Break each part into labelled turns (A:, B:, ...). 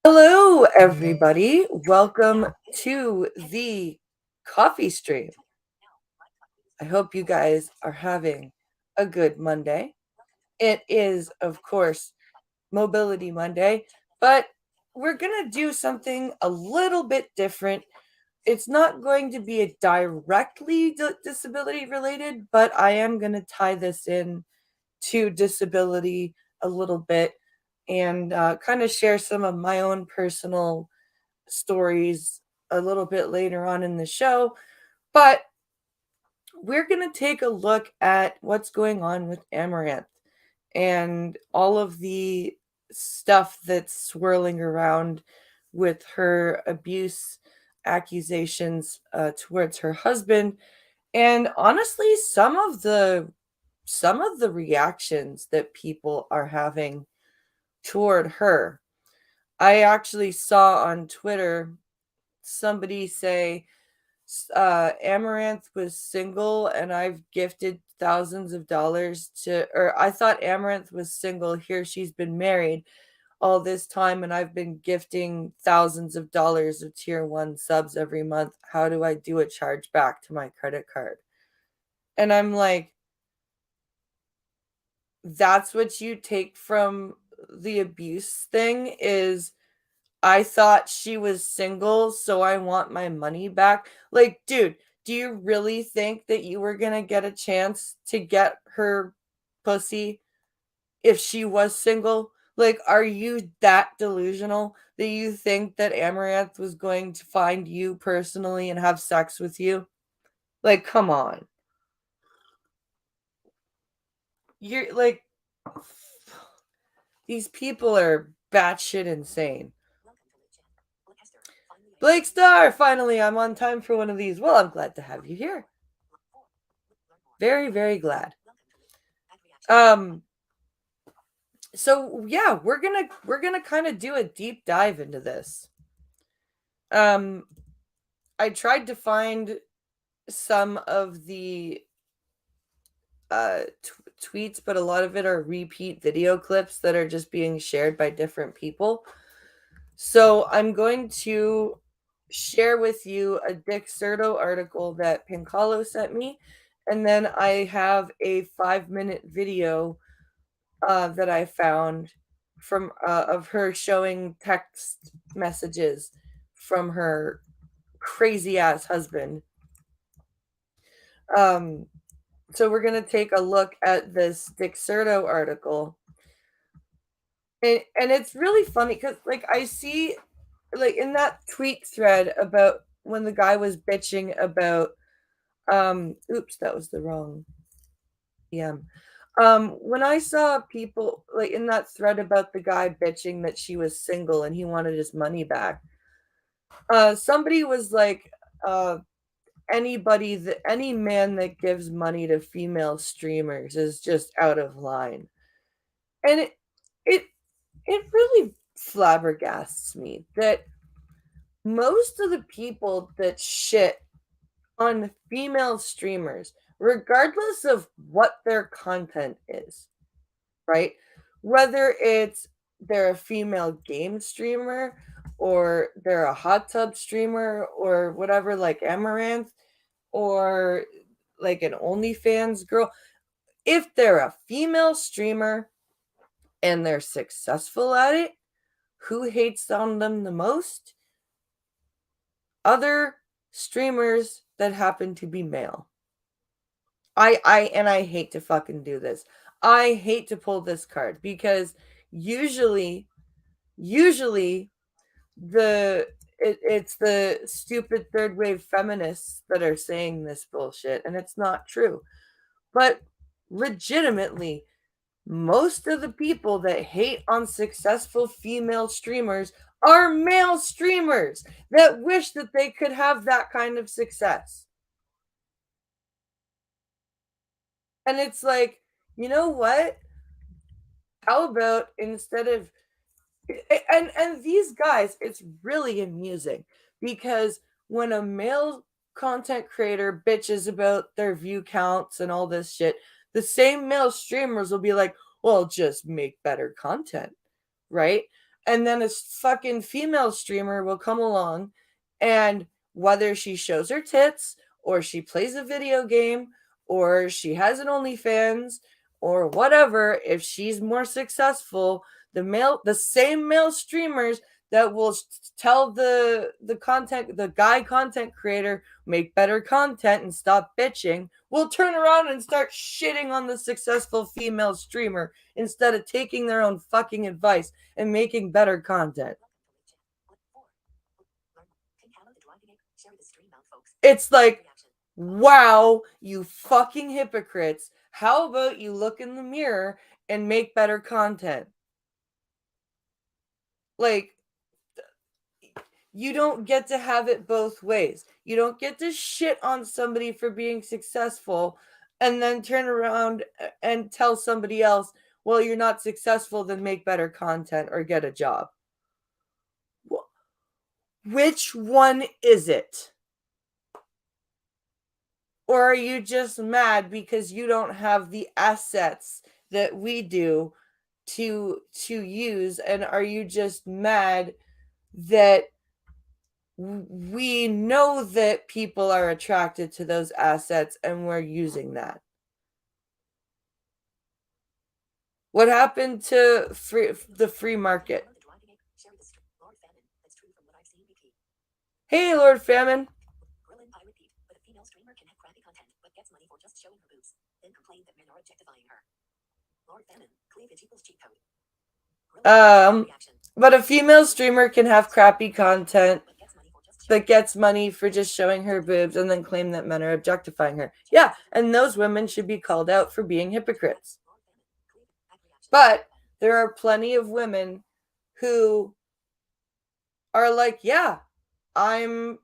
A: Hello, everybody. Welcome to the coffee stream. I hope you guys are having a good Monday. It is, of course, Mobility Monday, but we're going to do something a little bit different. It's not going to be a directly disability related, but I am going to tie this in to disability a little bit and kind of share some of my own personal stories a little bit later on in the show. But we're going to take a look at what's going on with Amouranth and all of the stuff that's swirling around with her abuse accusations towards her husband, and honestly some of the reactions that people are having toward her. I actually saw on Twitter somebody say Amouranth was single and I've gifted thousands of dollars to, or I thought Amouranth was single. Here she's been married all this time and I've been gifting thousands of dollars of tier one subs every month. How do I do a charge back to my credit card? And I'm like, that's what you take from the abuse thing is I thought she was single, so I want my money back. Like, dude, do you really think that you were gonna get a chance to get her pussy if she was single? Like, are you that delusional that you think that Amaranth was going to find you personally and have sex with you? Like, come on. You're like, these people are batshit insane. Blake Star, finally, I'm on time for one of these. Well, I'm glad to have you here. Very, very glad. So yeah, we're gonna kind of do a deep dive into this. I tried to find some of the tweets, but a lot of it are repeat video clips that are just being shared by different people. So I'm going to share with you a Dick Serto article that Pincalo sent me, and then I have a 5-minute video that I found from of her showing text messages from her crazy ass husband. Um, so we're gonna take a look at this Dick Serto article, and it's really funny because like I see like in that tweet thread about when the guy was bitching about oops, that was the wrong PM. When I saw people like in that thread about the guy bitching that she was single and he wanted his money back, somebody was like, any man that gives money to female streamers is just out of line. And it it really flabbergasts me that most of the people that shit on female streamers, regardless of what their content is, right? Whether it's they're a female game streamer or they're a hot tub streamer or whatever, like Amouranth, or like an OnlyFans girl. If they're a female streamer and they're successful at it, who hates on them the most? Other streamers that happen to be male. I hate to fucking do this. I hate to pull this card because usually it's the stupid third wave feminists that are saying this bullshit and it's not true. But legitimately, most of the people that hate on successful female streamers are male streamers that wish that they could have that kind of success. And it's like, you know what? How about instead of and these guys, it's really amusing because when a male content creator bitches about their view counts and all this shit, the same male streamers will be like, well, just make better content, right? And then a fucking female streamer will come along, and whether she shows her tits or she plays a video game or she has an OnlyFans or whatever, if she's more successful, the same male streamers that will tell the guy content creator make better content and stop bitching will turn around and start shitting on the successful female streamer instead of taking their own fucking advice and making better content. It's like, wow, you fucking hypocrites. How about you look in the mirror and make better content? Like, you don't get to have it both ways. You don't get to shit on somebody for being successful and then turn around and tell somebody else, well, you're not successful, then make better content or get a job. Which one is it? Or are you just mad because you don't have the assets that we do to use? And are you just mad that we know that people are attracted to those assets and we're using that? What happened to the free market? Hey, Lord Famine. But a female streamer can have crappy content that gets money for just showing her boobs and then claim that men are objectifying her. Yeah, and those women should be called out for being hypocrites. But there are plenty of women who are like, yeah, I'm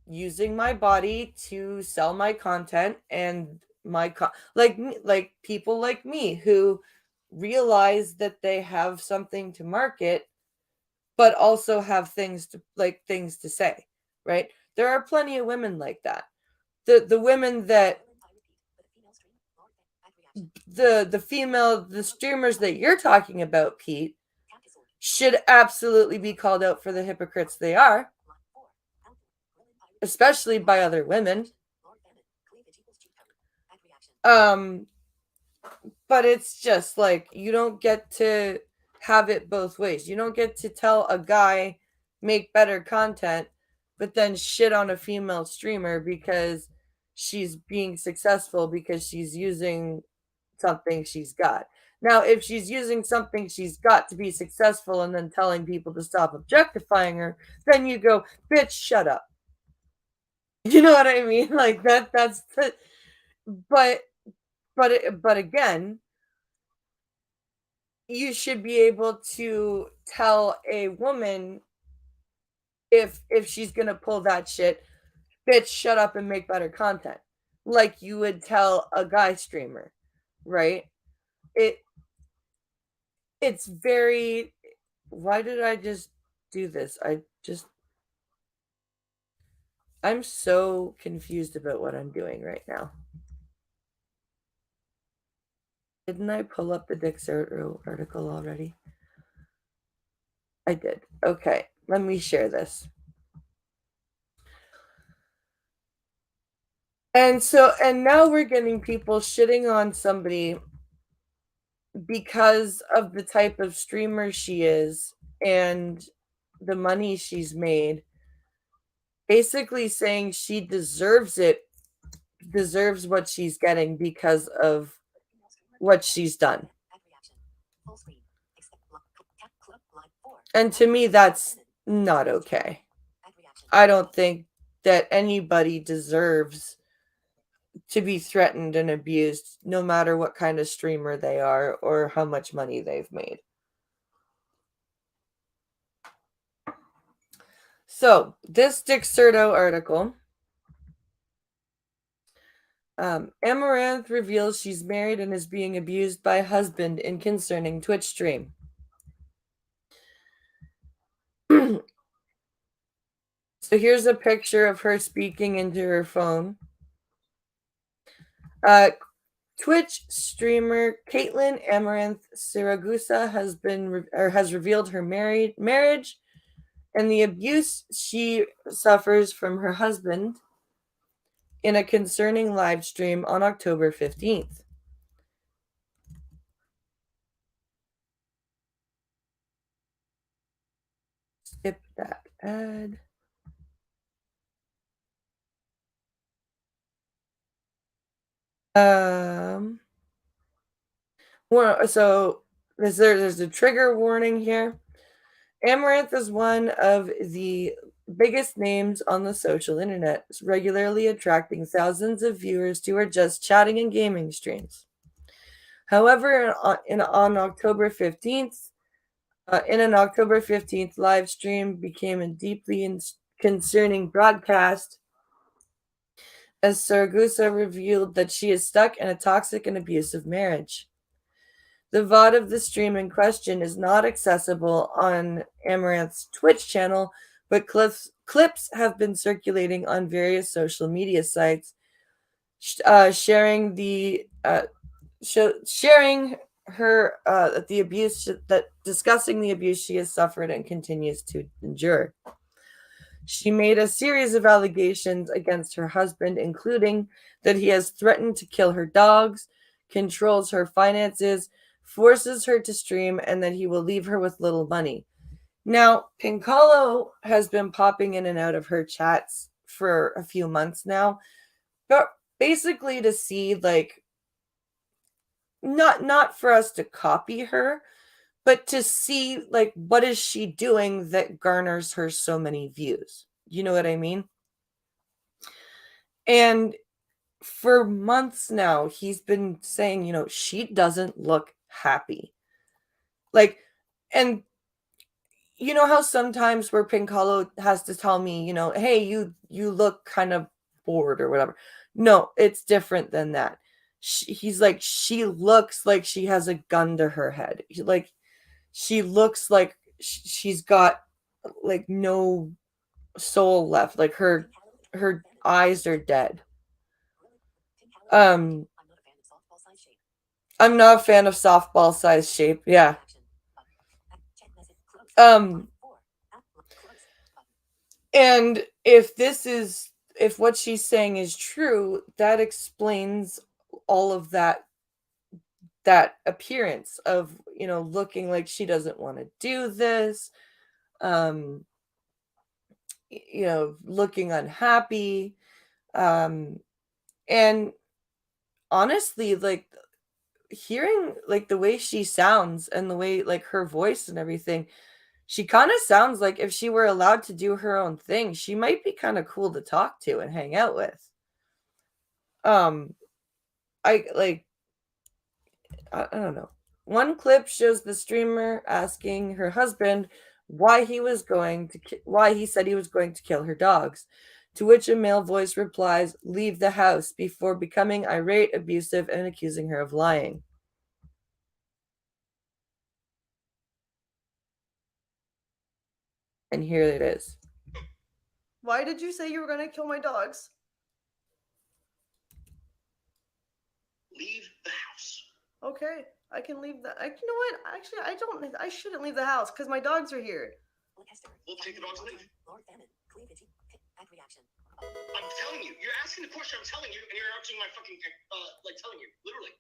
A: using my body to sell my content and like people like me who realize that they have something to market but also have things to say, right? There are plenty of women like that. The women that the streamers that you're talking about, Pete, should absolutely be called out for the hypocrites they are, especially by other women. But it's just like, you don't get to have it both ways. You don't get to tell a guy make better content but then shit on a female streamer because she's being successful because she's using something she's got. Now, if she's using something she's got to be successful and then telling people to stop objectifying her, then you go, bitch, shut up. You know what I mean? Like that's the, but again, you should be able to tell a woman if she's gonna pull that shit, bitch, shut up and make better content, like you would tell a guy streamer, right? It it's very. Why did I just do this? I'm so confused about what I'm doing right now. Didn't I pull up the Dixerto article already? I did. Okay, let me share this. And now we're getting people shitting on somebody because of the type of streamer she is and the money she's made, basically saying she deserves what she's getting because of what she's done. And to me, that's not okay. I don't think that anybody deserves to be threatened and abused, no matter what kind of streamer they are or how much money they've made. So, this Dixerto article, Amouranth reveals she's married and is being abused by husband in concerning Twitch stream. So here's a picture of her speaking into her phone. Twitch streamer Caitlin Amaranth Siragusa has revealed her marriage and the abuse she suffers from her husband in a concerning live stream on October 15th. Skip that ad. So there's a trigger warning here. Amouranth is one of the biggest names on the social internet, regularly attracting thousands of viewers to her just chatting and gaming streams. However, on October 15th, in an October 15th live stream, became a deeply concerning broadcast as Saragusa revealed that she is stuck in a toxic and abusive marriage. The VOD of the stream in question is not accessible on Amaranth's Twitch channel, but clips have been circulating on various social media sites, sharing her the abuse discussing the abuse she has suffered and continues to endure. She made a series of allegations against her husband, including that he has threatened to kill her dogs, controls her finances, forces her to stream, and that he will leave her with little money. Now, Pinkalo has been popping in and out of her chats for a few months now, but basically to see like not for us to copy her, but to see like what is she doing that garners her so many views. You know what I mean? And for months now, he's been saying, she doesn't look happy. Like, and you know how sometimes where Pinkalo has to tell me, hey, you look kind of bored or whatever. No, it's different than that. He's like, she looks like she has a gun to her head. Like, she looks like she's got like no soul left. Like her eyes are dead. I'm not a fan of softball size shape. Yeah. And if what she's saying is true, that explains all of that appearance of, looking like she doesn't want to do this, looking unhappy. And honestly, like hearing like the way she sounds and the way like her voice and everything, she kind of sounds like if she were allowed to do her own thing, she might be kind of cool to talk to and hang out with. I don't know. One clip shows the streamer asking her husband why he said he was going to kill her dogs, to which a male voice replies, "Leave the house," before becoming irate, abusive, and accusing her of lying. And here it is.
B: Why did you say you were going to kill my dogs?
C: Leave the house.
B: Okay, I can leave the. You know what? Actually, I don't. I shouldn't leave the house because my dogs are here.
C: We'll take the dogs and leave. I'm telling you. You're asking the question. I'm telling you, and you're answering my fucking telling you, literally.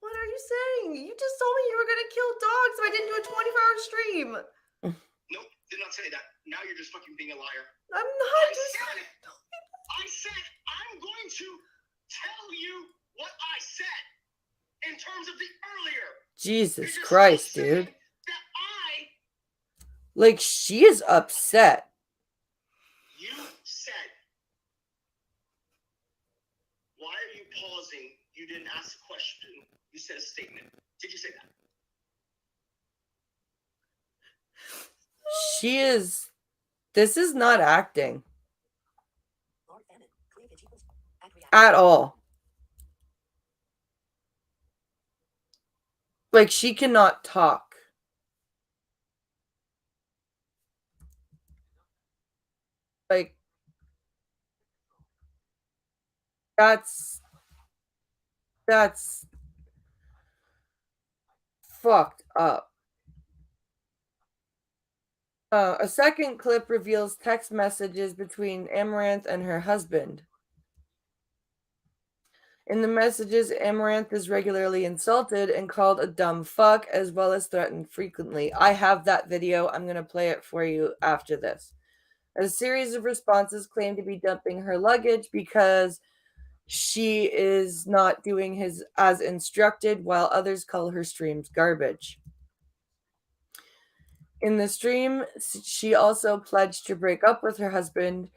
B: What are you saying? You just told me you were gonna kill dogs if I didn't do a 24-hour stream.
C: Nope, did not say that. Now you're just fucking being a liar.
B: I'm not.
C: I said I'm going to tell you what I said in terms of the earlier.
A: Jesus Christ, dude.
C: That
A: like, she is upset.
C: You said, why are you pausing? You didn't ask a question. You said a statement. Did you say that?
A: This is not acting. At all. Like, she cannot talk. Like, that's That's fucked up. A second clip reveals text messages between Amouranth and her husband. In the messages, Amouranth is regularly insulted and called a dumb fuck, as well as threatened frequently. I have that video. I'm going to play it for you after this. A series of responses claim to be dumping her luggage because she is not doing his as instructed, while others call her streams garbage. In the stream, she also pledged to break up with her husband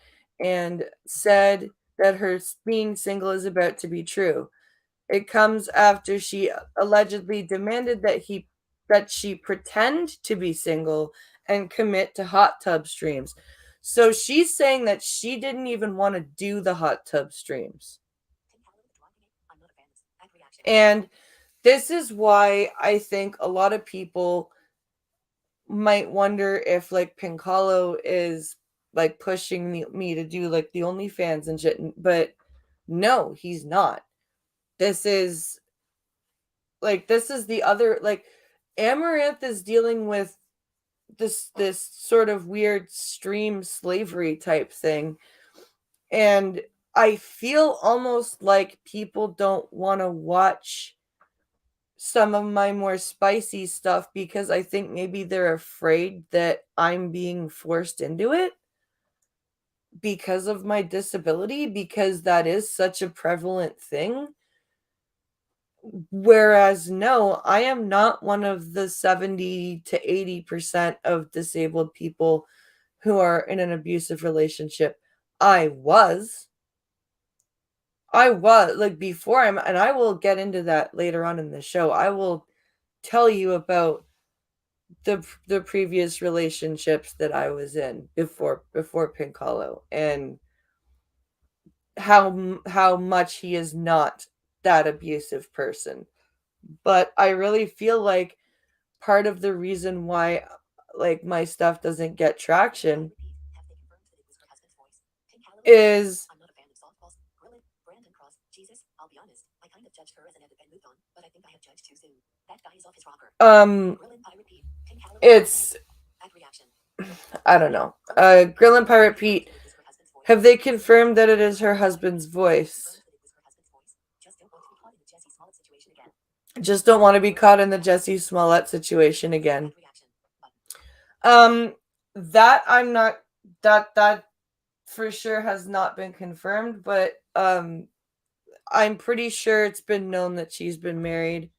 A: and said that her being single is about to be true. It comes after she allegedly demanded that she pretend to be single and commit to hot tub streams. So she's saying that she didn't even want to do the hot tub streams. And this is why I think a lot of people might wonder if like Pinkalo is like pushing me to do like the OnlyFans and shit, but no, he's not. This is the other, like, Amouranth is dealing with this sort of weird stream slavery type thing, and I feel almost like people don't want to watch some of my more spicy stuff because I think maybe they're afraid that I'm being forced into it because of my disability, because that is such a prevalent thing. Whereas, no, I am not one of the 70 to 80% of disabled people who are in an abusive relationship. I was like before and I will get into that later on in the show. I will tell you about the previous relationships that I was in before Pink Hollow, and how much he is not that abusive person. But I really feel like part of the reason why like my stuff doesn't get traction is it's I don't know. Grill and Pirate Pete, have they confirmed that it is her husband's voice? Just don't want to be caught in the Jesse Smollett situation again. That I'm not, that for sure has not been confirmed, but I'm pretty sure it's been known that she's been married.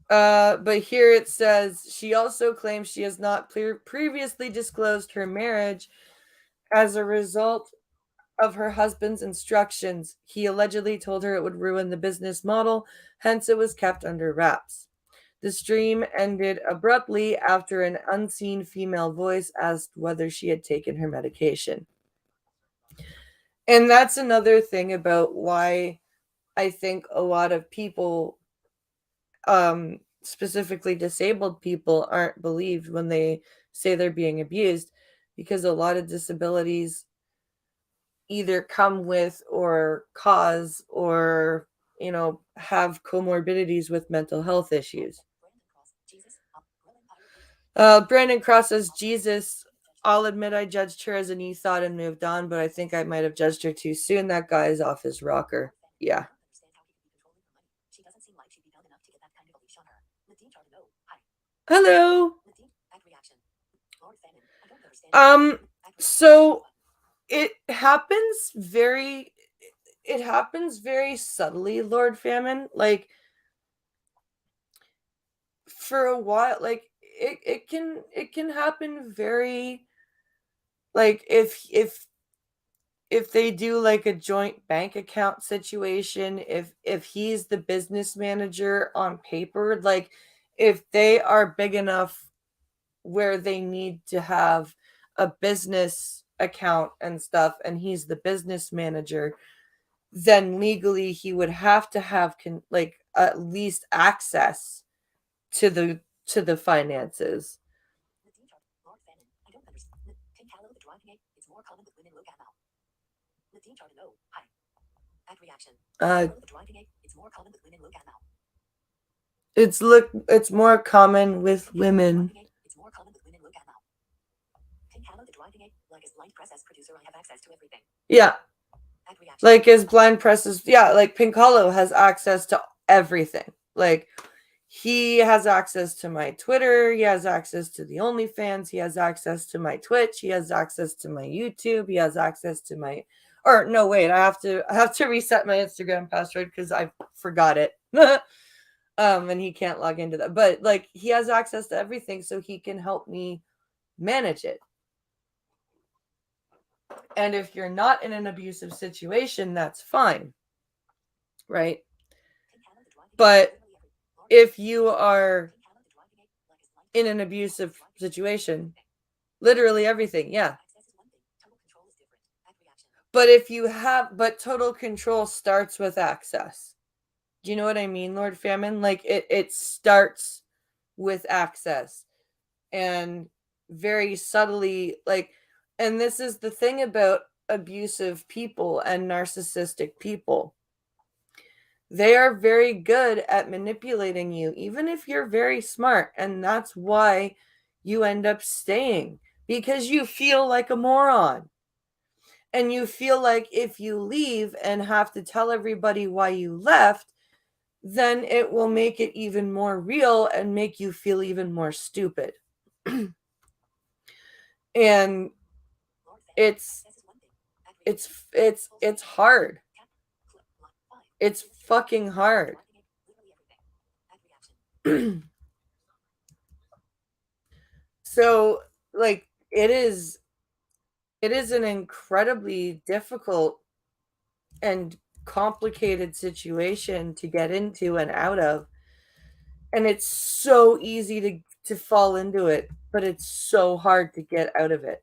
A: But here it says she also claims she has not previously disclosed her marriage as a result of her husband's instructions. He allegedly told her it would ruin the business model, hence it was kept under wraps. The stream ended abruptly after an unseen female voice asked whether she had taken her medication. And that's another thing about why I think a lot of people, specifically disabled people, aren't believed when they say they're being abused, because a lot of disabilities either come with or cause or have comorbidities with mental health issues. Brandon Cross says, Jesus, I'll admit I judged her as an e-thought and moved on, but I think I might have judged her too soon. That guy is off his rocker. Yeah. Hello. So it happens very subtly, Lord Famine. Like, for a while, like it can happen very, like, if they do like a joint bank account situation, if he's the business manager on paper, like if they are big enough where they need to have a business account and stuff and he's the business manager, then legally he would have to have like at least access to the finances. It's more common with women. Yeah. Like his blind presses, yeah, like Pink Hollow has access to everything. Like he has access to my Twitter, he has access to the OnlyFans, he has access to my Twitch, he has access to my YouTube, he has access to my or no wait, I have to reset my Instagram password because I forgot it. And he can't log into that. But like he has access to everything so he can help me manage it. And if you're not in an abusive situation, that's fine. Right? But if you are in an abusive situation, literally everything, yeah. But but total control starts with access. Do you know what I mean, Lord Famine? Like it starts with access and very subtly, like, and this is the thing about abusive people and narcissistic people. They are very good at manipulating you, even if you're very smart. And that's why you end up staying, because you feel like a moron. And you feel like if you leave and have to tell everybody why you left, then it will make it even more real and make you feel even more stupid. And it's hard. It's fucking hard. So like it is an incredibly difficult and complicated situation to get into and out of. And it's so easy to fall into it, but it's so hard to get out of it.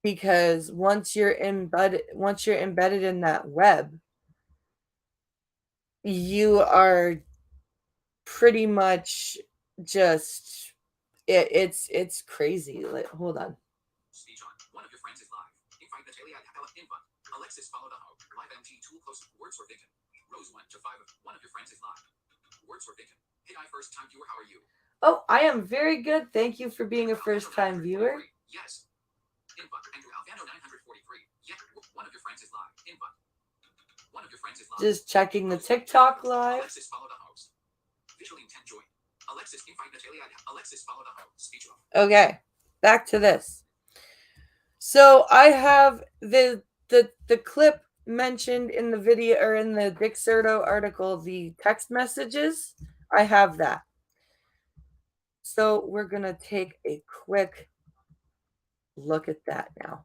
A: Because once you're embedded in that web, you are pretty much just it's crazy. Like, hold on. Speech on. One of your friends is live. Invite Natalia invite. Alexis follow the hope. Live MT tool close. Words or Vicken. Rose 1 to 5 of one of your friends is live. Words or Vicken. Hey, I first time viewer, how are you? Oh, I am very good. Thank you for being a first time viewer. Yes. Invite Andrew Alvano 943. Yeah, one of your friends is live. Invite. One of your friends is live. Just checking the TikTok live. Alexis follow the host. Visually intent join. Alexis invite Natalia. Alexis follow the host. Speech off. Okay, back to this. So I have the clip mentioned in the video or in the Dixerto article, the text messages. I have that. So we're gonna take a quick look at that now.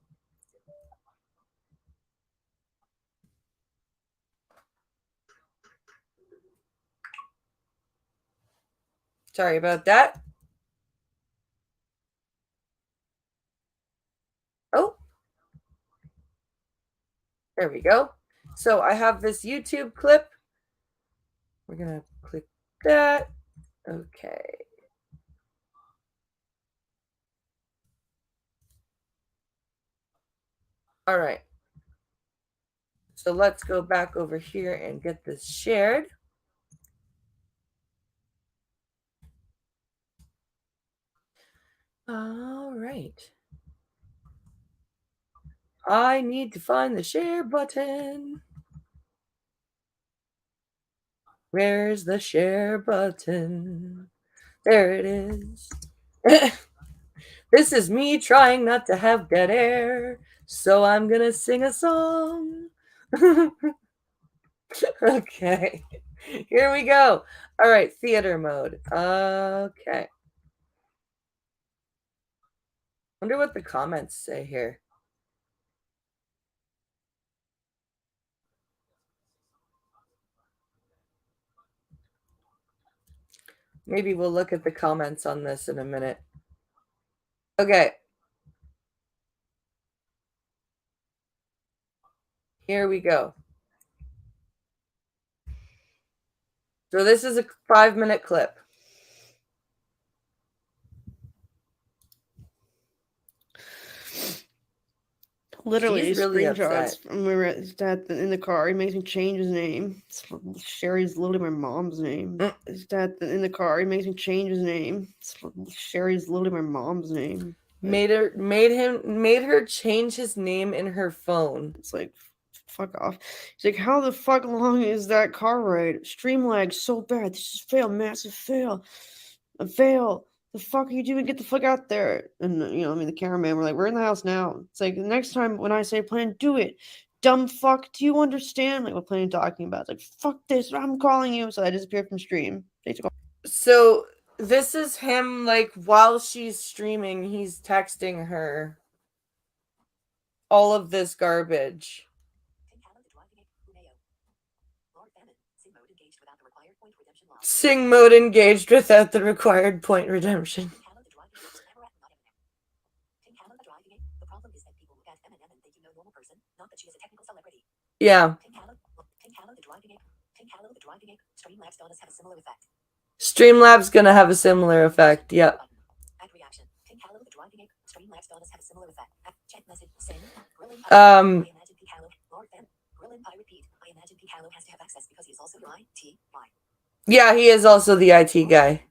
A: Sorry about that. Oh, there we go. So I have this YouTube clip. We're going to click that. Okay. All right. So let's go back over here and get this shared. All right. I need to find the share button. Where's the share button? There it is. This is me trying not to have dead air, so I'm going to sing a song. Okay. Here we go. All right, theater mode. Okay. Wonder what the comments say here. Maybe we'll look at the comments on this in a minute. Okay. Here we go. So this is a 5-minute clip.
B: Literally,
A: She's really
B: screenshots
A: upset.
B: from his dad in the car. He makes me change his name. Sherry's literally my mom's name. His dad in the car. He makes me change his name. Sherry's literally my mom's name.
A: Made her change his name in her phone.
B: It's like, fuck off. He's like, how the fuck long is that car ride? Stream lag so bad. This is fail, massive fail. A fail. The fuck are you doing? Get the fuck out there. And, the cameraman, we're like, we're in the house now. It's like, the next time when I say plan, do it. Dumb fuck, do you understand? Like, what plan talking about? It's like, fuck this, I'm calling you. So I disappeared from stream.
A: So this is him, like, while she's streaming, he's texting her all of this garbage. Sing mode engaged without the required point redemption. Yeah. Streamlabs gonna have a similar effect. Yep. Yeah, he is also the IT guy.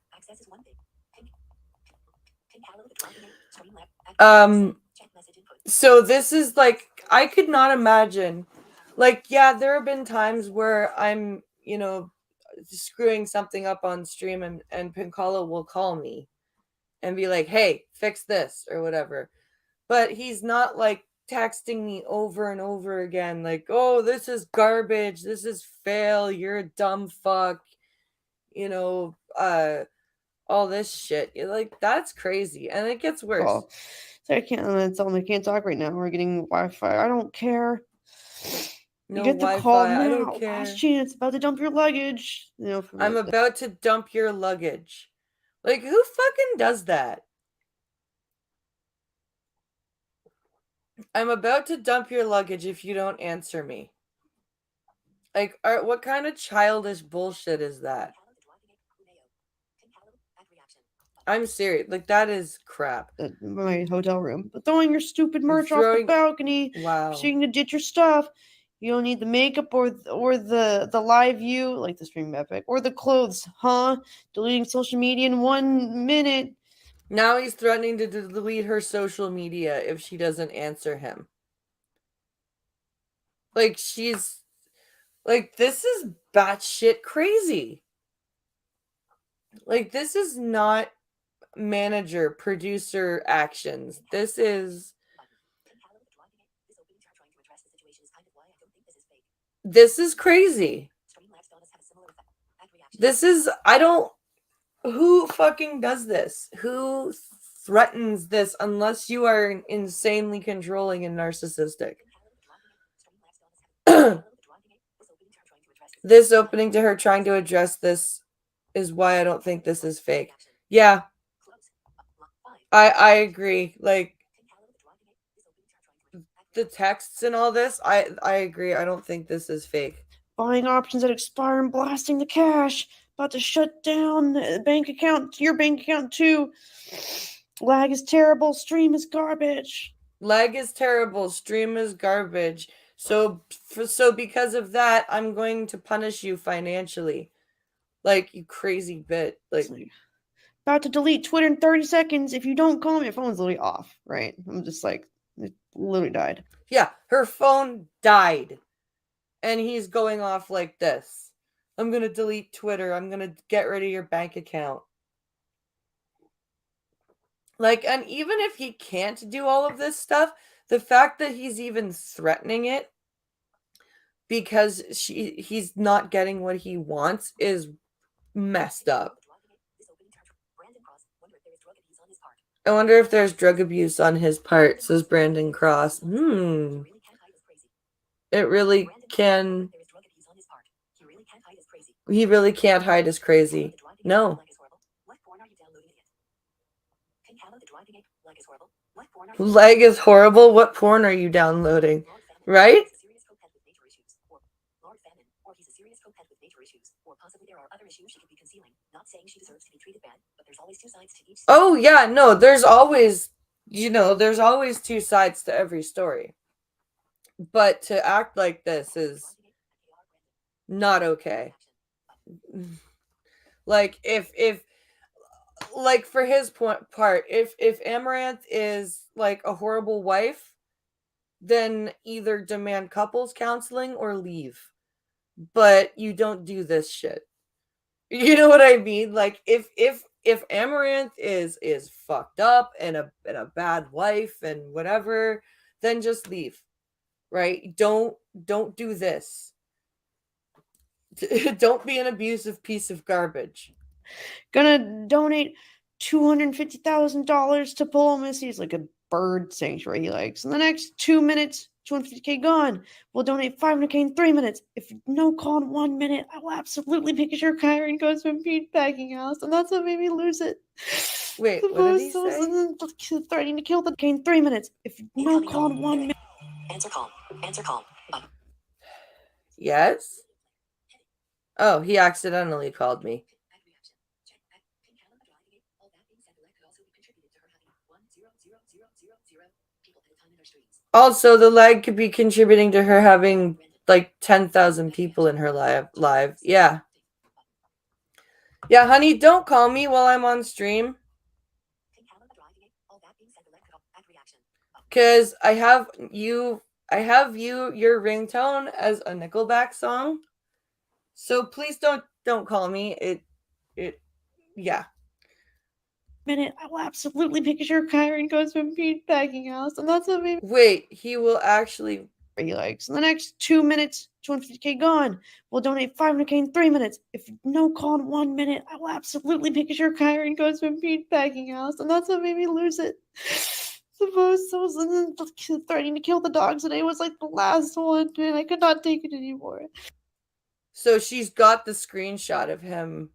A: So this is like, I could not imagine. Like, yeah, there have been times where I'm, screwing something up on stream and Pinkala will call me and be like, hey, fix this or whatever. But he's not like texting me over and over again, like, oh, this is garbage, this is fail, you're a dumb fuck, all this shit. Like, that's crazy. And it gets worse.
B: Oh, so I can't tell them I can't talk right now. We're getting Wi-Fi. I don't care.
A: No
B: you get the
A: Wi-Fi.
B: call now.
A: I don't care.
B: Last chance. About to dump your luggage.
A: I'm about to dump your luggage. Like, who fucking does that? I'm about to dump your luggage if you don't answer me. Like, what kind of childish bullshit is that? I'm serious. Like, that is crap.
B: My hotel room. But throwing your stupid merch off the balcony.
A: Wow.
B: So you can ditch your stuff. You don't need the makeup or the live view, like the stream epic, or the clothes, huh? Deleting social media in 1 minute.
A: Now he's threatening to delete her social media if she doesn't answer him. Like, she's... Like, this is batshit crazy. Like, this is not manager, producer actions. This is crazy. This is, who fucking does this? Who threatens this unless you are insanely controlling and narcissistic? This opening to her trying to address this is why I don't think this is fake. Yeah. I agree. Like, the texts and all this, I agree. I don't think this is fake.
B: Buying options that expire and blasting the cash. About to shut down the bank account, your bank account too. Lag is terrible. Stream is garbage.
A: Lag is terrible. Stream is garbage. So because of that, I'm going to punish you financially. Like, you crazy bit. Like,
B: about to delete Twitter in 30 seconds. If you don't call me, your phone's literally off, right? I'm just like, it literally died.
A: Yeah, her phone died. And he's going off like this. I'm going to delete Twitter. I'm going to get rid of your bank account. Like, and even if he can't do all of this stuff, the fact that he's even threatening it because he's not getting what he wants is messed up. I wonder if there's drug abuse on his part, says Brandon Cross. It really can. He really can't hide his crazy. No. Leg is horrible. What porn are you downloading? Right? Oh, yeah, no, there's always, there's always two sides to every story. But to act like this is not okay. Like if like for his part, if Amouranth is like a horrible wife, then either demand couples counseling or leave. But you don't do this shit. You know what I mean? Like if Amaranth is fucked up and a bad wife and whatever, then just leave. Right? Don't do this. Don't be an abusive piece of garbage.
B: Gonna donate $250,000 to diplomacy. He's like a bird sanctuary he likes. In the next 2 minutes, 250K gone. We'll donate 500K in 3 minutes. If no call in 1 minute, I will absolutely pick your car and go to a meat packing house. And that's what made me lose it.
A: Wait,
B: The
A: what did
B: boss
A: he
B: was
A: say?
B: threatening to kill the K in 3 minutes. If no
D: Incoming
B: call in
D: call.
B: 1 minute.
D: Answer call. Answer call.
A: Yes? Oh, he accidentally called me. Also, the lag could be contributing to her having like 10,000 people in her live. Yeah. Yeah, honey, don't call me while I'm on stream. Cause I have your ringtone as a Nickelback song. So please don't call me. Yeah.
B: Minute, I will absolutely pick your car and go to a meat packing house. And that's what made me.
A: Wait, he will actually.
B: He likes. In the next 2 minutes, 250K gone. We'll donate 500K in 3 minutes. If no call in 1 minute, I will absolutely pick your car and go to a meat packing house. And that's what made me lose it. The boss was threatening to kill the dogs, and it was like the last one, and I could not take it anymore.
A: So she's got the screenshot of him.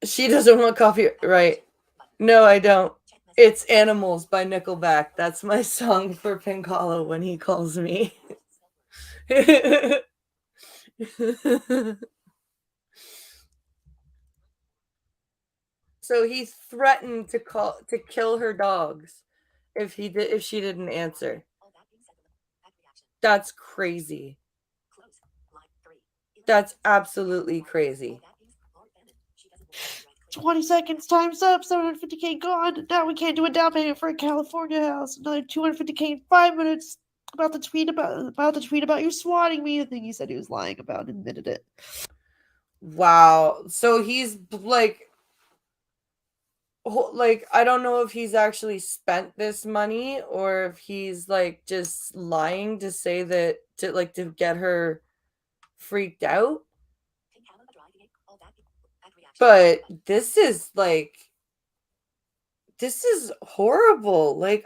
A: She doesn't want copyright. No, I don't. It's Animals by Nickelback. That's my song for Pinkalo when he calls me. So he threatened to kill her dogs if she didn't answer. That's crazy. That's absolutely crazy.
B: 20 seconds, time's up, 750K gone. Now we can't do a down payment for a California house. Another 250K in 5 minutes. About the tweet about you swatting me. The thing he said he was lying about, admitted it.
A: Wow. So he's like I don't know if he's actually spent this money or if he's like just lying to say that to get her freaked out. But this is horrible.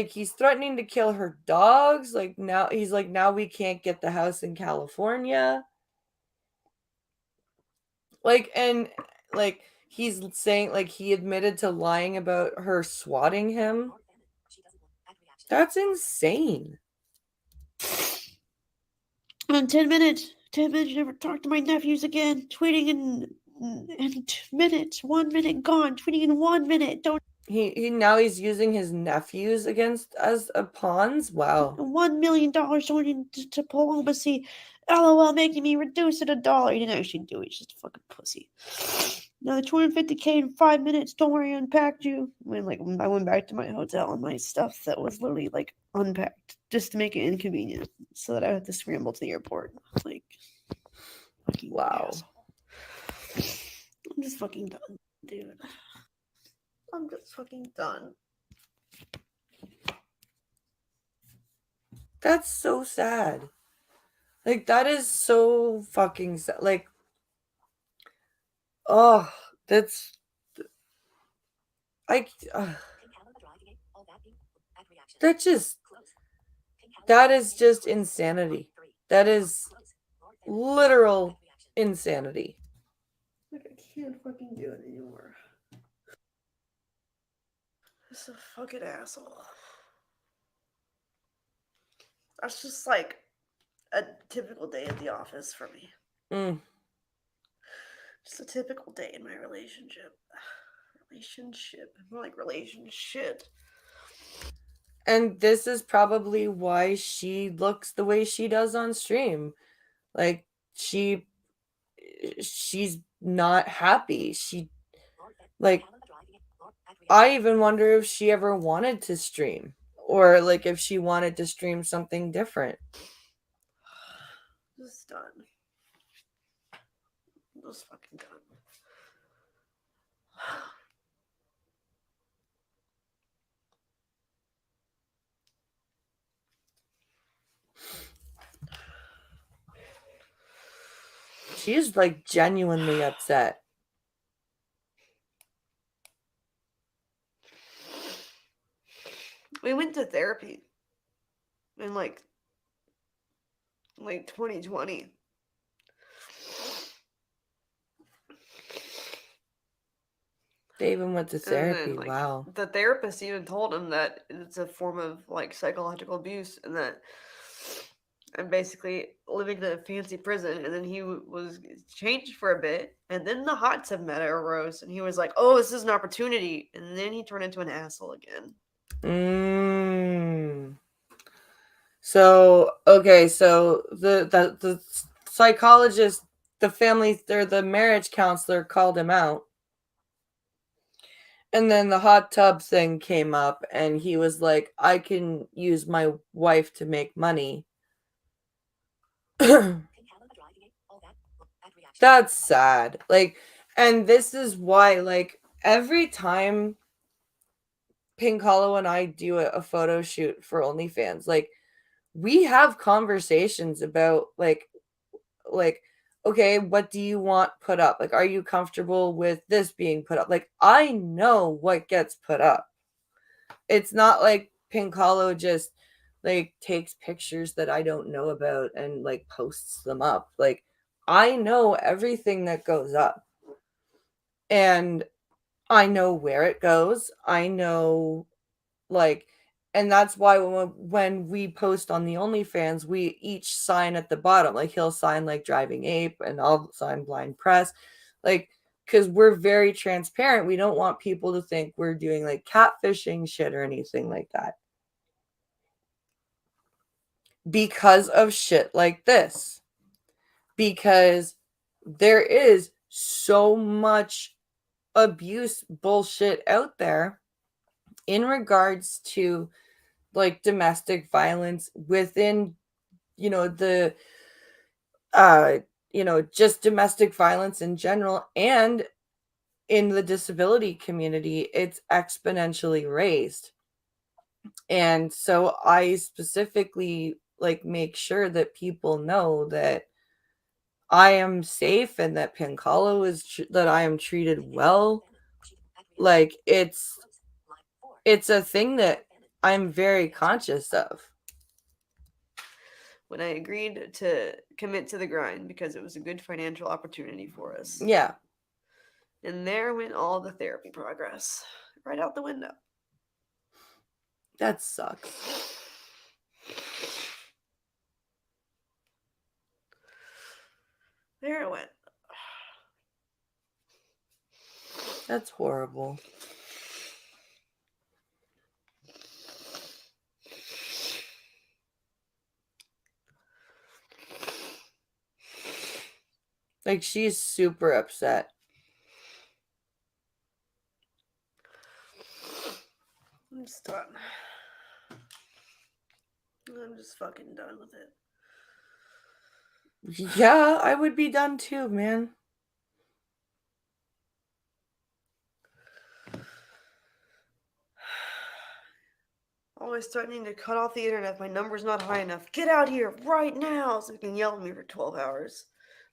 A: He's threatening to kill her dogs. Like now he's like, now we can't get the house in California. And he's saying he admitted to lying about her swatting him. That's insane.
B: In 10 minutes, you never talk to my nephews again. Tweeting in minutes, 1 minute gone. Tweeting in 1 minute. Don't.
A: He's using his nephews as pawns. Wow.
B: $1 million donated to diplomacy. LOL, making me reduce it $1. He didn't actually do it. He's just a fucking pussy. Another 250K in 5 minutes. Don't worry, I unpacked you. I went back to my hotel and my stuff that was literally unpacked just to make it inconvenient, so that I had to scramble to the airport.
A: Wow.
B: Asshole. I'm just fucking done, dude. I'm just fucking done.
A: That's so sad. That is so fucking sad. Oh, that's that is just insanity. That is literal insanity.
B: I can't fucking do it anymore. This is a fucking asshole. That's just a typical day at the office for me. Just a typical day in my relationship. More like relationship.
A: And this is probably why she looks the way she does on stream. Like she's not happy. Like I even wonder if she ever wanted to stream, or like if she wanted to stream something different.
B: Just done. Just fucking done.
A: She's like genuinely upset.
B: We went to therapy in like 2020.
A: They even went to therapy.
B: And then,
A: Wow.
B: The therapist even told him that it's a form of psychological abuse, and that I'm basically living in a fancy prison. And then he was changed for a bit, and then the hot tub meta arose, and he was like, "Oh, this is an opportunity," and then he turned into an asshole again.
A: So okay, so the psychologist, the family, or the marriage counselor called him out. And then the hot tub thing came up, and he was like, I can use my wife to make money. That's sad. Like, and this is why, like, every time Pink Hollow and I do a photo shoot for OnlyFans, like, we have conversations about, like, okay, what do you want put up? Like, are you comfortable with this being put up? Like, I know what gets put up. It's not like Pink Hollow just like takes pictures that I don't know about and like posts them up. Like, I know everything that goes up, and I know where it goes. I know, like, and that's why when we post on the OnlyFans, we each sign at the bottom. Like, he'll sign like Driving Ape, and I'll sign Blind Press. Like, because we're very transparent. We don't want people to think we're doing like catfishing shit or anything like that. Because of shit like this. Because there is so much abuse bullshit out there in regards to like domestic violence within, the just domestic violence in general, and in the disability community, it's exponentially raised. And so I specifically like make sure that people know that I am safe, and that Pink Hollow is that I am treated well. Like, it's a thing that I'm very conscious of.
B: When I agreed to commit to the grind because it was a good financial opportunity for us.
A: Yeah.
B: And there went all the therapy progress right out the window.
A: That sucks.
B: There it went.
A: That's horrible. Like, she's super upset.
B: I'm just done. I'm just fucking done with it.
A: Yeah, I would be done too, man.
B: Always threatening to cut off the internet if my number's not high enough. Get out here right now, so he can yell at me for 12 hours.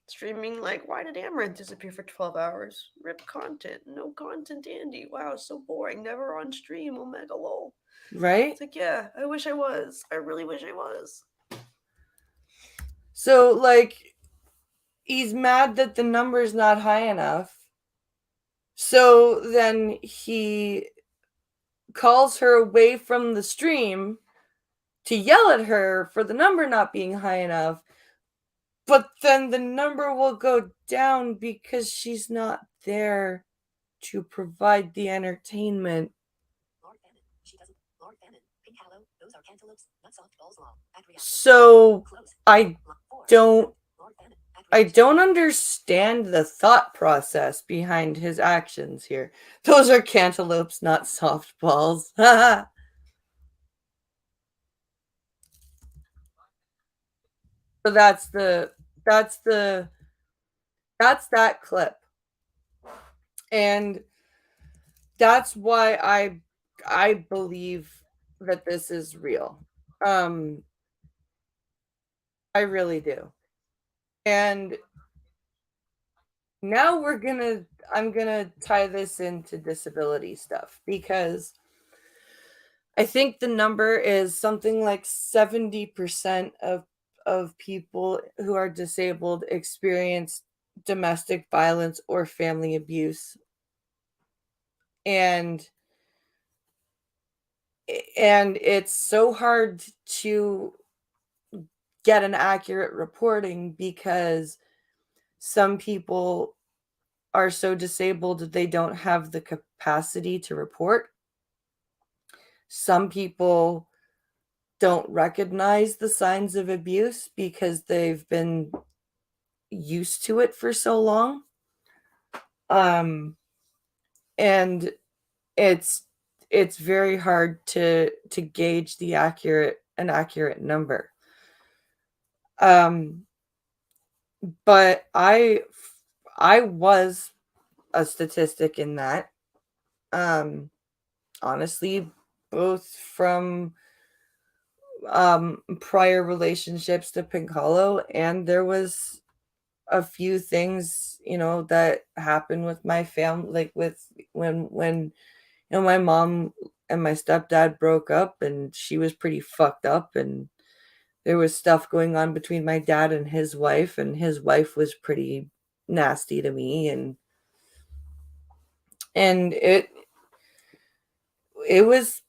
B: Streaming like, why did Amouranth disappear for 12 hours? Rip content. No content, Andy. Wow, so boring. Never on stream. Omega lol.
A: Right?
B: It's like, yeah, I wish I was. I really wish I was.
A: So, like, he's mad that the number's not high enough. So then he calls her away from the stream to yell at her for the number not being high enough. But then the number will go down because she's not there to provide the entertainment.
D: Those are cantaloupes, not soft balls.
A: So I don't understand the thought process behind his actions here. Those are cantaloupes, not softballs. So that's that clip. And that's why I believe that this is real. I really do. And now I'm gonna tie this into disability stuff, because I think the number is something like 70% of people who are disabled experience domestic violence or family abuse. And it's so hard to get an accurate reporting, because some people are so disabled that they don't have the capacity to report. Some people don't recognize the signs of abuse because they've been used to it for so long. And it's very hard to gauge an accurate number. But I was a statistic in that. Honestly, both from prior relationships to Pink Hollow, and there was a few things, that happened with my family, like with when my mom and my stepdad broke up, and she was pretty fucked up, and there was stuff going on between my dad and his wife was pretty nasty to me, and it was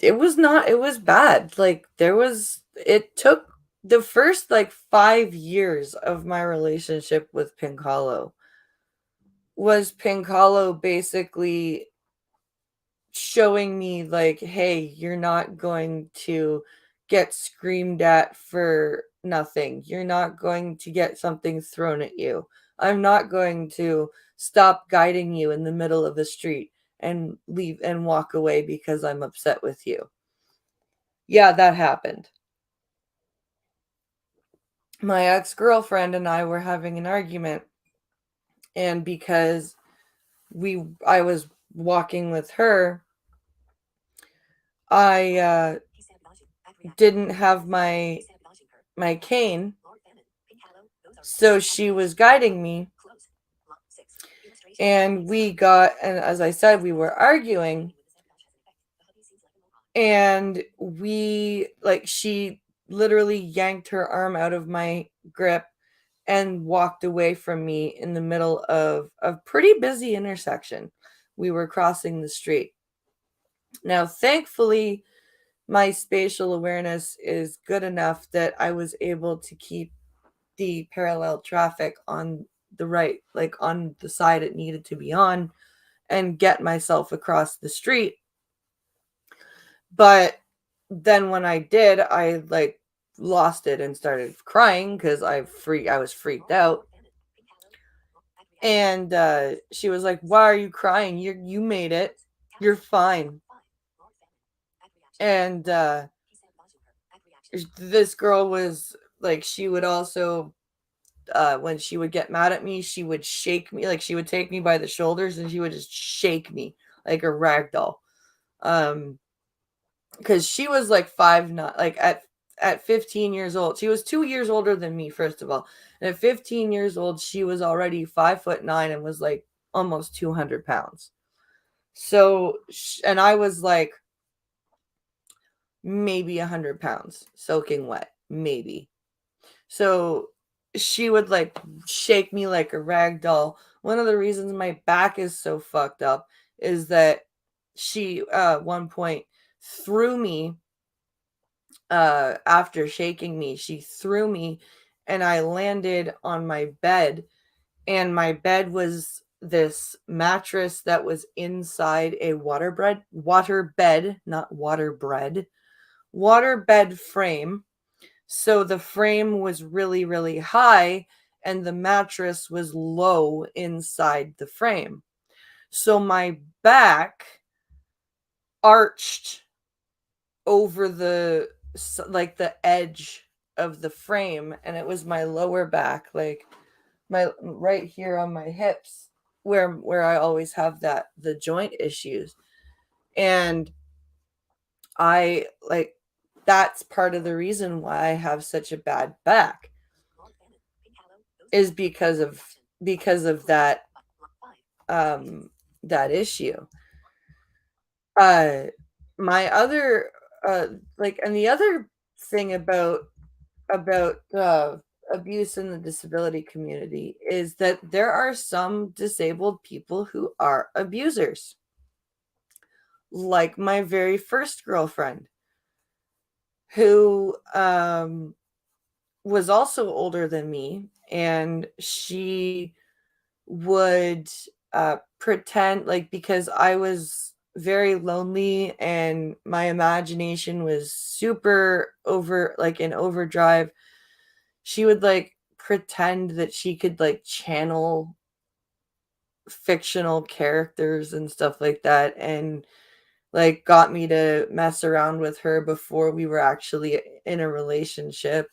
A: it was bad. Like, it took the first like 5 years of my relationship with Pink Hollow was Pink Hollow basically showing me, like, hey, you're not going to get screamed at for nothing. You're not going to get something thrown at you. I'm not going to stop guiding you in the middle of the street and leave and walk away because I'm upset with you. Yeah, that happened. My ex-girlfriend and I were having an argument, and because I was walking with her, I didn't have my cane, so she was guiding me, and and as I said, we were arguing, and she literally yanked her arm out of my grip and walked away from me in the middle of a pretty busy intersection. We were crossing the street. Now, thankfully, my spatial awareness is good enough that I was able to keep the parallel traffic on the right, like on the side it needed to be on, and get myself across the street. But then when I did, I lost it and started crying because I was freaked out. And she was like, "Why are you crying? You made it. You're fine." And this girl was like, she would also, when she would get mad at me, she would shake me. Like, she would take me by the shoulders and she would just shake me like a rag doll. Because she was like 5'9", like at 15 years old. She was 2 years older than me, first of all. And at 15 years old, she was already 5'9" and was like almost 200 pounds. So, and I was like maybe 100 pounds, soaking wet, maybe. So she would like shake me like a rag doll. One of the reasons my back is so fucked up is that she, one point, threw me, after shaking me. She threw me and I landed on my bed, and my bed was this mattress that was inside a waterbed frame. So the frame was really, really high and the mattress was low inside the frame. So my back arched over the edge of the frame, and it was my lower back, like my right here on my hips, where I always have the joint issues. And I like that's part of the reason why I have such a bad back is because of that that issue. My other and the other thing about abuse in the disability community is that there are some disabled people who are abusers. Like my very first girlfriend, who was also older than me, and she would pretend, like, because I was very lonely and my imagination was super in overdrive, she would like pretend that she could like channel fictional characters and stuff like that, and like got me to mess around with her before we were actually in a relationship.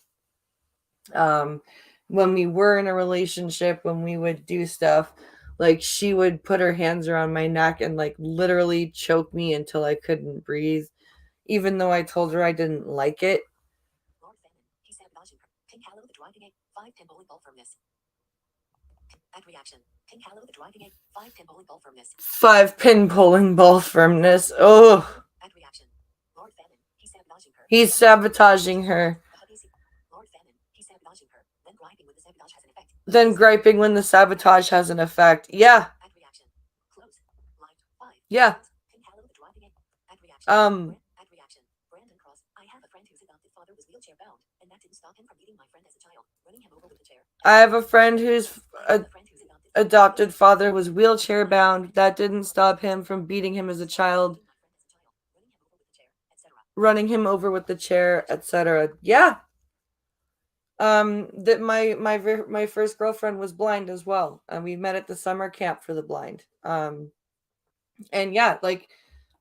A: When we were in a relationship, when we would do stuff, like she would put her hands around my neck and like literally choke me until I couldn't breathe, even though I told her I didn't like it.
D: Lord Fannin, he's sabotaging her. King Hallow the driving a 5-10 bowling ball firmness. At reaction. King Hallow the driving a 5-10 bowling ball firmness.
A: 5-pin bowling ball firmness. Oh.
D: At reaction. Lord Fannin, he's sabotaging her.
A: He's sabotaging her.
D: Lord Fannin, he's sabotaging her. Then griping when the sabotage has an effect.
A: Then griping when the sabotage has an effect. Yeah.
D: At reaction. Close. Line 5.
A: Yeah.
D: King Hallow the driving a. At reaction. At reaction. Brandon Cross. I have a friend whose adopted father was wheelchair bound, and that didn't stop him from beating my friend as a child, running him over with the chair.
A: I have a friend whose adopted father was wheelchair bound. That didn't stop him from beating him as a child, running him over with the chair, etc. Yeah. That my first girlfriend was blind as well, and we met at the summer camp for the blind. And yeah, like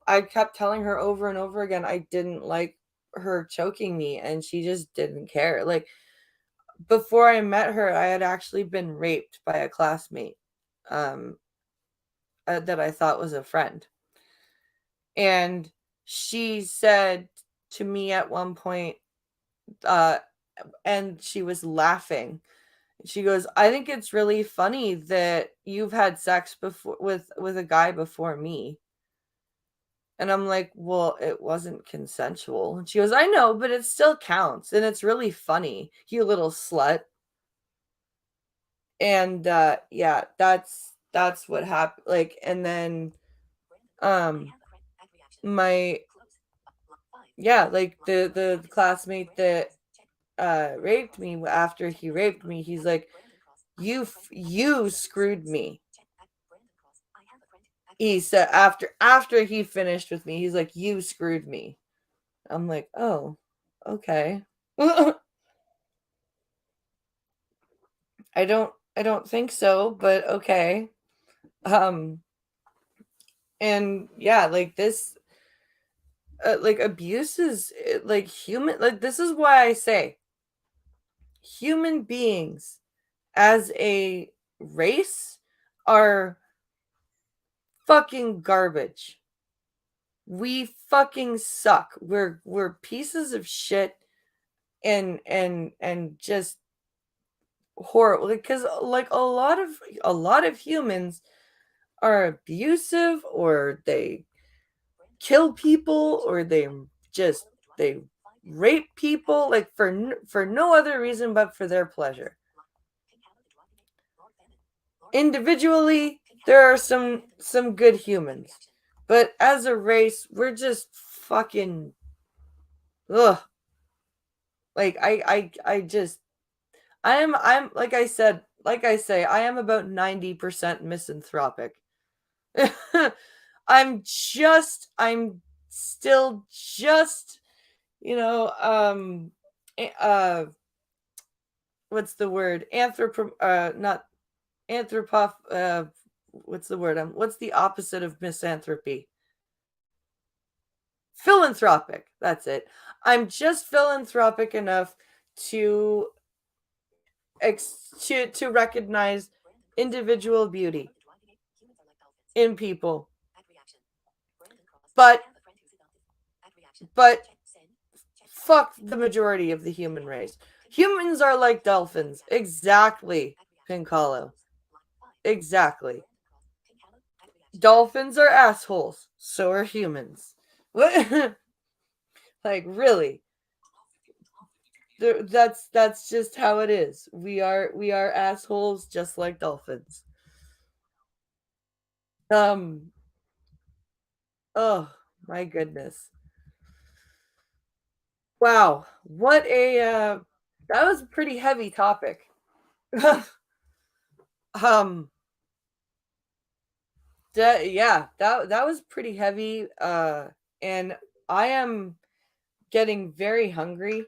A: I kept telling her over and over again I didn't like her choking me, and she just didn't care. Like, before I met her, I had actually been raped by a classmate that I thought was a friend. And she said to me at one point, and she was laughing. She goes, "I think it's really funny that you've had sex before with a guy before me." And I'm like, "Well, it wasn't consensual." And she goes, "I know, but it still counts, and it's really funny, you little slut." And yeah, that's what happened. Like, and then my like the classmate that raped me, after he raped me, he's like, you screwed me. He said after he finished with me, he's like, "You screwed me." I'm like, "Oh, okay." I don't think so, but okay. And yeah, like this like abuse is like human, like this is why I say human beings as a race are fucking garbage. We fucking suck. We're pieces of shit, and just horrible, because like a lot of humans are abusive, or they kill people, or they rape people, like for no other reason but for their pleasure. Individually, there are some good humans, but as a race, we're just fucking like I'm like I said, like I say, I am about 90% misanthropic. I'm still just, what's the word? Not anthropoph, what's the word? What's the opposite of misanthropy? Philanthropic. That's it. I'm just philanthropic enough to recognize individual beauty in people. But fuck the majority of the human race. Humans are like dolphins. Exactly, Pincalo. Exactly. Dolphins are assholes. So are humans. What? Like, really? That's just how it is. We are assholes just like dolphins. Oh my goodness. Wow, what a that was a pretty heavy topic. That was pretty heavy, and I am getting very hungry,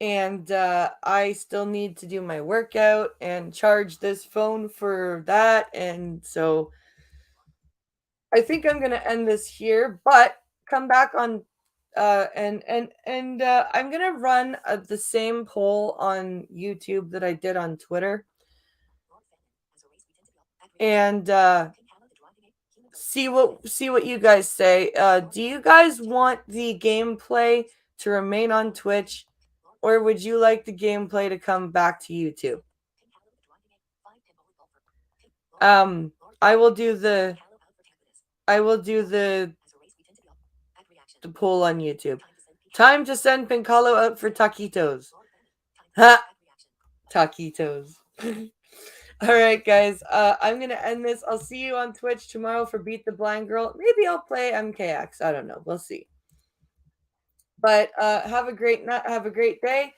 A: and I still need to do my workout and charge this phone for that, and so I think I'm gonna end this here, but come back on and I'm gonna run the same poll on YouTube that I did on Twitter, and see what you guys say. Do you guys want the gameplay to remain on Twitch, or would you like the gameplay to come back to YouTube? I will do the poll on YouTube. Time to send Pincalo out for taquitos. Ha! Taquitos. All right, guys. I'm gonna end this. I'll see you on Twitch tomorrow for Beat the Blind Girl. Maybe I'll play MKX. I don't know. We'll see. But have a great night. Have a great day.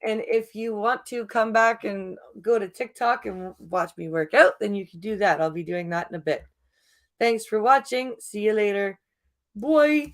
A: And if you want to come back and go to TikTok and watch me work out, then you can do that. I'll be doing that in a bit. Thanks for watching. See you later. Bye.